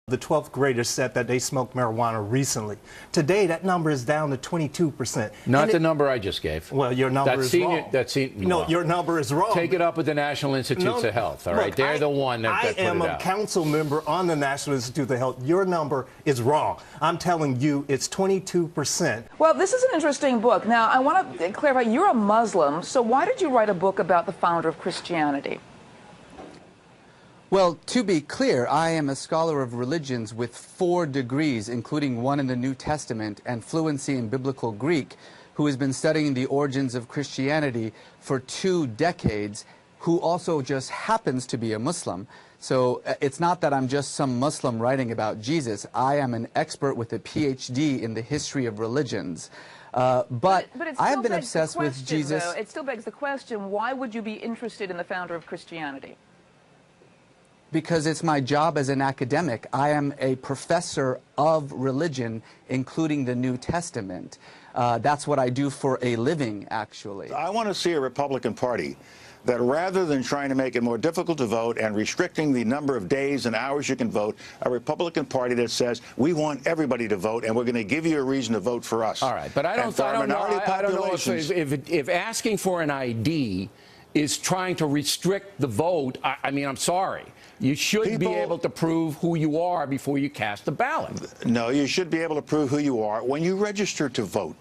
The 12th graders said that they smoked marijuana recently. Today, that number is down to 22%. Not the number I just gave. Well, your number is wrong. No, your number is wrong. Take it up with the National Institutes of Health, all right? Look, They're the one that put it out. I am a council member on the National Institute of Health. Your number is wrong. I'm telling you it's 22%. Well, this is an interesting book. Now, I want to clarify, you're a Muslim, so why did you write a book about the founder of Christianity? Well, to be clear, I am a scholar of religions with 4 degrees, including one in the New Testament and fluency in Biblical Greek, who has been studying the origins of Christianity for 2 decades, who also just happens to be a Muslim. So it's not that I'm just some Muslim writing about Jesus. I am an expert with a PhD in the history of religions. But I've been obsessed with Jesus. Though, it still begs the question, why would you be interested in the founder of Christianity? Because it's my job as an academic. I am a professor of religion, including the New Testament. That's what I do for a living, actually. I want to see a Republican Party that rather than trying to make it more difficult to vote and restricting the number of days and hours you can vote, a Republican Party that says, we want everybody to vote and we're going to give you a reason to vote for us. All right, but I don't know if asking for an ID is trying to restrict the vote. I mean, I'm sorry. You should be able to prove who you are before you cast the ballot. No, you should be able to prove who you are when you register to vote.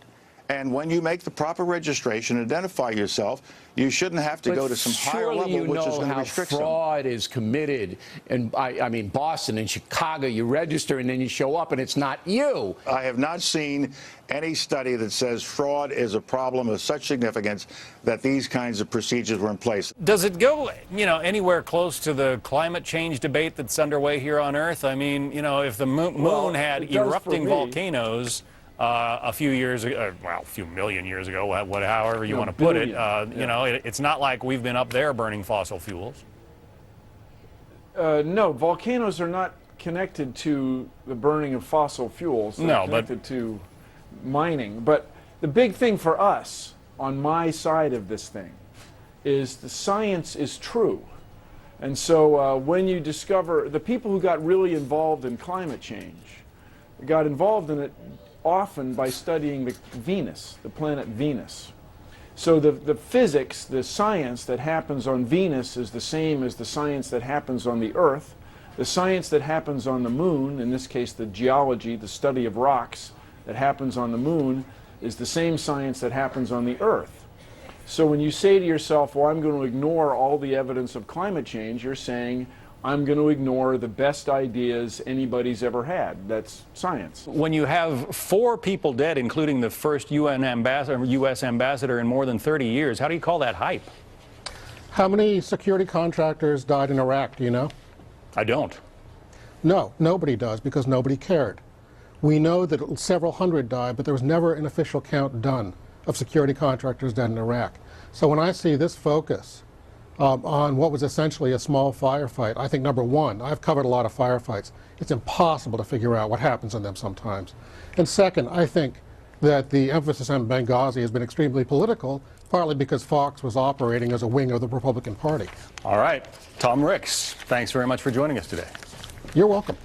And when you make the proper registration, identify yourself, you shouldn't have to go to some higher level, which is going to restrict some. Fraud is committed. And I mean, Boston and Chicago, you register and then you show up and it's not you. I have not seen any study that says fraud is a problem of such significance that these kinds of procedures were in place. Does it go, anywhere close to the climate change debate that's underway here on Earth? I mean, if the moon had erupting volcanoes a few years ago, well, a few million years ago, however you want to put it, it's not like we've been up there burning fossil fuels. No, volcanoes are not connected to the burning of fossil fuels. They're connected to mining. But the big thing for us on my side of this thing is the science is true. And so when you discover the people who got really involved in climate change got involved in it often by studying Venus, the planet Venus. So the physics, the science that happens on Venus is the same as the science that happens on the Earth. The science that happens on the moon, in this case the geology, the study of rocks that happens on the moon, is the same science that happens on the Earth. So when you say to yourself, well, I'm going to ignore all the evidence of climate change, you're saying, I'm going to ignore the best ideas anybody's ever had. That's science. When you have 4 people dead, including the first U.S. ambassador in more than 30 years, how do you call that hype? How many security contractors died in Iraq, do you know? I don't. No, nobody does, because nobody cared. We know that several hundred died, but there was never an official count done of security contractors dead in Iraq. So when I see this focus on what was essentially a small firefight, I think, number one, I've covered a lot of firefights. It's impossible to figure out what happens in them sometimes. And second, I think that the emphasis on Benghazi has been extremely political, partly because Fox was operating as a wing of the Republican Party. All right. Tom Ricks, thanks very much for joining us today. You're welcome.